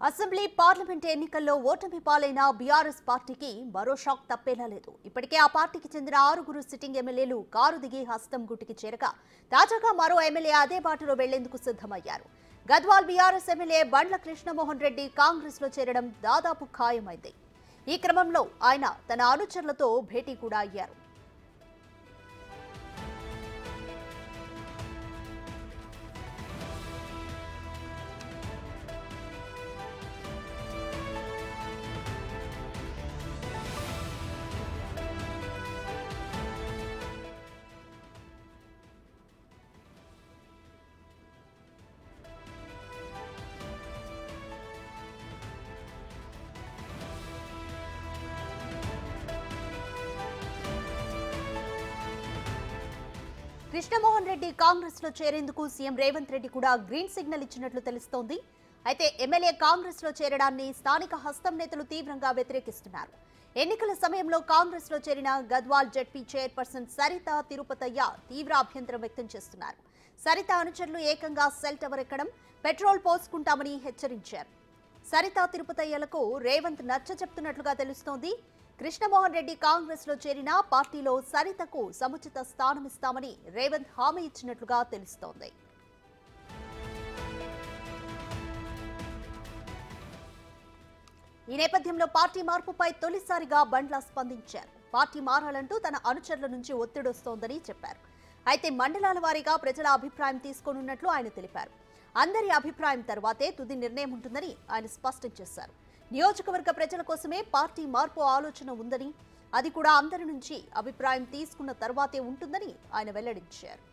Assembly parliament ఎన్నికల్లో ఓటమి పాలైన బీఆర్ఎస్ పార్టీకి మరో షాక్ తప్పేలా లేదు. ఇప్పటికే ఆ పార్టీకి చెందిన 6 సిట్టింగ్ ఎమ్మెల్యేలు కారు దిగి హస్తం గుటికి చేరగా తాజాగా మరో ఎమ్మెల్యే అదే బాటలో వెళ్లేందుకు సిద్ధమయ్యారు. గద్వాల్ బీఆర్ఎస్ ఎమ్మెల్యే బండ్ల కృష్ణమోహన్ రెడ్డి కాంగ్రెస్ లో చేరడం దాదాపు ఖాయమైంది. ఈ క్రమంలో ఆయన తన అనుచరులతో భేటీ కూడా అయ్యారు. కృష్ణమోహన్ రెడ్డి కాంగ్రెస్ లో చేరేందుకు సీఎం రేవంత్ రెడ్డి కూడా గ్రీన్ సిగ్నల్ ఇచ్చినట్లు తెలుస్తోంది. అయితే ఎమ్మెల్యే కాంగ్రెస్ లో చేరడాన్ని స్థానిక హస్తం నేతలు తీవ్రంగా వ్యతిరేకిస్తున్నారు. ఎన్నికల సమయంలో కాంగ్రెస్ లో చేరిన గద్వాల్ జెడ్పీ చైర్పర్సన్ సరిత తిరుపతయ్య తీవ్ర అభ్యంతరం వ్యక్తం చేస్తున్నారు. సరిత అనుచరులు ఏకంగా సెల్ టవర్ ఎక్కడం, పెట్రోల్ పోసుకుంటామని హెచ్చరించారు. సరిత తిరుపతయ్యలకు రేవంత్ నచ్చ చెప్తున్నట్లుగా తెలుస్తోంది. కృష్ణమోహన్ రెడ్డి కాంగ్రెస్ లో చేరిన పార్టీలో సరితకు సముచిత స్థానమిస్తామని రేవంత్ హామీ ఇచ్చినట్లుగా తెలుస్తోంది. ఈ నేపథ్యంలో పార్టీ మార్పుపై తొలిసారిగా బండ్ల స్పందించారు. పార్టీ మారాలంటూ తన అనుచరుల నుంచి ఒత్తిడొస్తోందని చెప్పారు. అయితే మండలాల వారీగా ప్రజల అభిప్రాయం తీసుకోనున్నట్లు ఆయన తెలిపారు. అందరి అభిప్రాయం తర్వాతే తుది నిర్ణయం ఉంటుందని ఆయన స్పష్టం చేశారు. నియోజకవర్గ ప్రజల కోసమే పార్టీ మార్పు ఆలోచన ఉందని, అది కూడా అందరి నుంచి అభిప్రాయం తీసుకున్న తర్వాతే ఉంటుందని ఆయన వెల్లడించారు.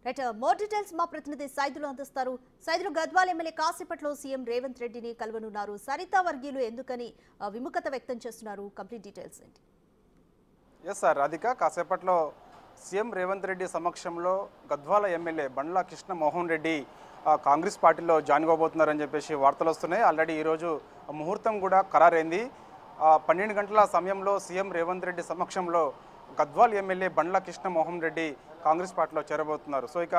రైట్, మోర్ డీటెయిల్స్ మా ప్రతినిధి సైదులు అందిస్తారు. సైదులు, గద్వాల్ ఎమ్మెల్యే కాసేపట్లో సీఎం రేవంత్ రెడ్డిని కలవనున్నారు. సరితా వర్గీయులు ఎందుకని విముఖత వ్యక్తం చేస్తున్నారు? కంప్లీట్ డీటెయిల్స్ ఏంటి? ఎస్ సార్, రాధిక, కాసేపట్లో సీఎం రేవంత్ రెడ్డి సమక్షంలో గద్వాల ఎమ్మెల్యే బండ్ల కృష్ణమోహన్ రెడ్డి కాంగ్రెస్ పార్టీలో జాయిన్ కాబోతున్నారని చెప్పేసి వార్తలు వస్తున్నాయి. ఆల్రెడీ ఈరోజు ముహూర్తం కూడా ఖరారైంది. 12 గంటల సమయంలో సీఎం రేవంత్ రెడ్డి సమక్షంలో గద్వాల్ ఎమ్మెల్యే బండ్ల కృష్ణమోహన్ రెడ్డి కాంగ్రెస్ పార్టీలో చేరబోతున్నారు. సో ఇక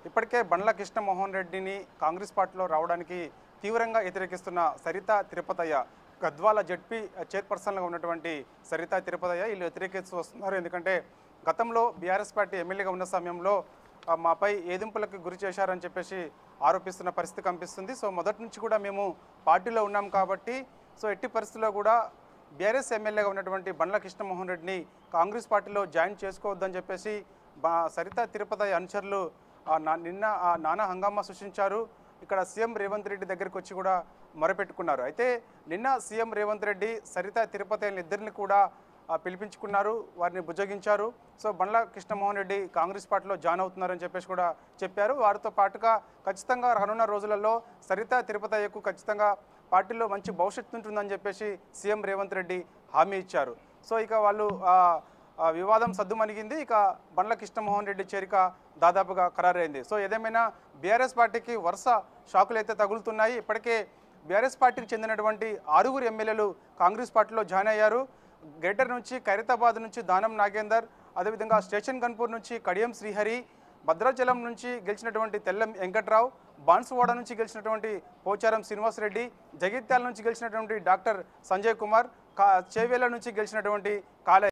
ఇప్పటికే బండ్ల కృష్ణమోహన్ రెడ్డిని కాంగ్రెస్ పార్టీలో రావడానికి తీవ్రంగా వ్యతిరేకిస్తున్న సరిత తిరుపతయ్య, గద్వాల జెడ్పీ చైర్పర్సన్గా ఉన్నటువంటి సరిత తిరుపతయ్య వీళ్ళు వ్యతిరేకిస్తూ వస్తున్నారు. ఎందుకంటే గతంలో బీఆర్ఎస్ పార్టీ ఎమ్మెల్యేగా ఉన్న సమయంలో మాపై ఏదింపులకు గురి చేశారని చెప్పేసి ఆరోపిస్తున్న పరిస్థితి కనిపిస్తుంది. సో మొదటి నుంచి కూడా మేము పార్టీలో ఉన్నాం కాబట్టి ఎట్టి పరిస్థితుల్లో కూడా బీఆర్ఎస్ ఎమ్మెల్యేగా ఉన్నటువంటి బండ్ల కృష్ణమోహన్ రెడ్డిని కాంగ్రెస్ పార్టీలో జాయిన్ చేసుకోవద్దని చెప్పేసి సరిత తిరుపతయ్య అనుచరులు నిన్న నానా హంగామా సృష్టించారు. ఇక్కడ సీఎం రేవంత్ రెడ్డి దగ్గరికి వచ్చి కూడా మొరపెట్టుకున్నారు. అయితే నిన్న సీఎం రేవంత్ రెడ్డి సరిత తిరుపతయ్యని ఇద్దరిని కూడా పిలిపించుకున్నారు, వారిని బుజ్జగించారు. సో బండ్ల కృష్ణమోహన్ రెడ్డి కాంగ్రెస్ పార్టీలో జాయిన్ అవుతున్నారని చెప్పేసి కూడా చెప్పారు. వారితో పాటుగా ఖచ్చితంగా రానున్న రోజులలో సరిత తిరుపతయ్యకు ఖచ్చితంగా పార్టీలో మంచి భవిష్యత్తు ఉంటుందని చెప్పేసి సీఎం రేవంత్ రెడ్డి హామీ ఇచ్చారు. సో ఇక వాళ్ళు వివాదం సద్దుమణిగింది. ఇక బండ్ల కృష్ణమోహన్ రెడ్డి చేరిక దాదాపుగా ఖరారైంది. సో ఏదేమైనా బీఆర్ఎస్ పార్టీకి వరుస షాకులు అయితే తగులుతున్నాయి. ఇప్పటికే బీఆర్ఎస్ పార్టీకి చెందినటువంటి 6 ఎమ్మెల్యేలు కాంగ్రెస్ పార్టీలో జాయిన్ అయ్యారు. గ్రేటర్ నుంచి, ఖైరతాబాద్ నుంచి దానం నాగేందర్, అదేవిధంగా స్టేషన్ గన్పూర్ నుంచి కడియం శ్రీహరి, భద్రాచలం నుంచి గెలిచినటువంటి తెల్లం వెంకట్రావు, బాన్సువాడ నుంచి గెలిచినటువంటి పోచారం శ్రీనివాసరెడ్డి, జగిత్యాల నుంచి గెలిచినటువంటి డాక్టర్ సంజయ్ కుమార్, చేవేల నుంచి గెలిచినటువంటి కాలే